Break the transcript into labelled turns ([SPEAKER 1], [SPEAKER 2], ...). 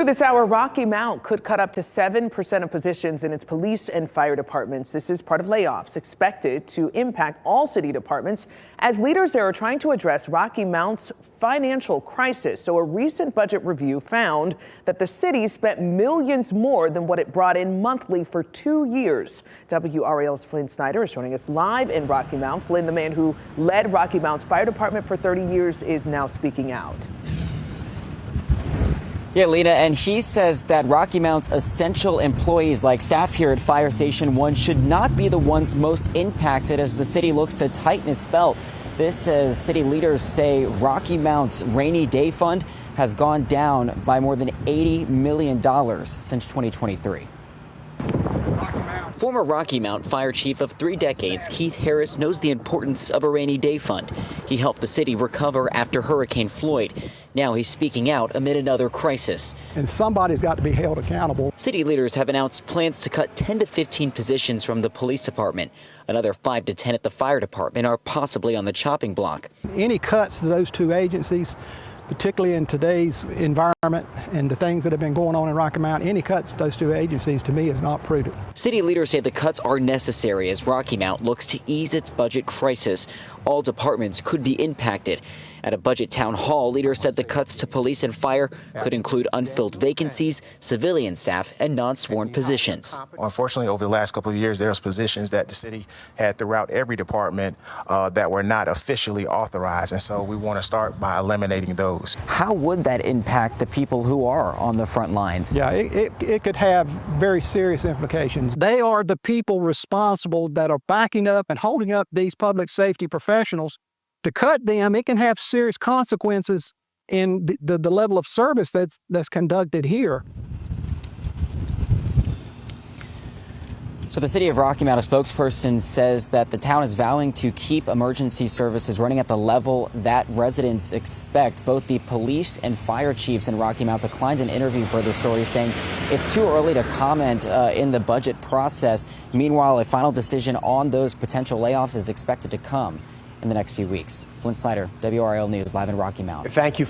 [SPEAKER 1] Later this hour, Rocky Mount could cut up to 7% of positions in its police and fire departments. This is part of layoffs expected to impact all city departments as leaders there are trying to address Rocky Mount's financial crisis. So a recent budget review found that the city spent millions more than what it brought in monthly for 2 years. WRAL's Flynn Snyder is joining us live in Rocky Mount. Flynn, the man who led Rocky Mount's fire department for 30 years, is now speaking out.
[SPEAKER 2] Yeah, Lena, and he says that Rocky Mount's essential employees like staff here at Fire Station 1 should not be the ones most impacted as the city looks to tighten its belt. This as city leaders say Rocky Mount's rainy day fund has gone down by more than $80 million since 2023. Former Rocky Mount Fire Chief of 3 decades, Keith Harris, knows the importance of a rainy day fund. He helped the city recover after Hurricane Floyd. Now he's speaking out amid another crisis.
[SPEAKER 3] And somebody's got to be held accountable.
[SPEAKER 2] City leaders have announced plans to cut 10 to 15 positions from the police department. Another 5 to 10 at the fire department are possibly on the chopping block.
[SPEAKER 3] Any cuts to those two agencies, particularly in today's environment and the things that have been going on in Rocky Mount, any cuts to those two agencies to me is not prudent.
[SPEAKER 2] City leaders say the cuts are necessary as Rocky Mount looks to ease its budget crisis. All departments could be impacted. At a budget town hall, leaders said the cuts to police and fire could include unfilled vacancies, civilian staff, and non-sworn positions.
[SPEAKER 4] Unfortunately, over the last couple of years, there's positions that the city had throughout every department that were not officially authorized, and so we want to start by eliminating those.
[SPEAKER 2] How would that impact the people who are on the front lines?
[SPEAKER 3] Yeah, it could have very serious implications. They are the people responsible that are backing up and holding up these public safety professionals. To cut them, it can have serious consequences in the level of service that's conducted here.
[SPEAKER 2] So the city of Rocky Mount, a spokesperson, says that the town is vowing to keep emergency services running at the level that residents expect. Both the police and fire chiefs in Rocky Mount declined an interview for the story, saying it's too early to comment in the budget process. Meanwhile, a final decision on those potential layoffs is expected to come in the next few weeks. Flynn Snyder, WRAL News, live in Rocky Mount.
[SPEAKER 5] Thank you.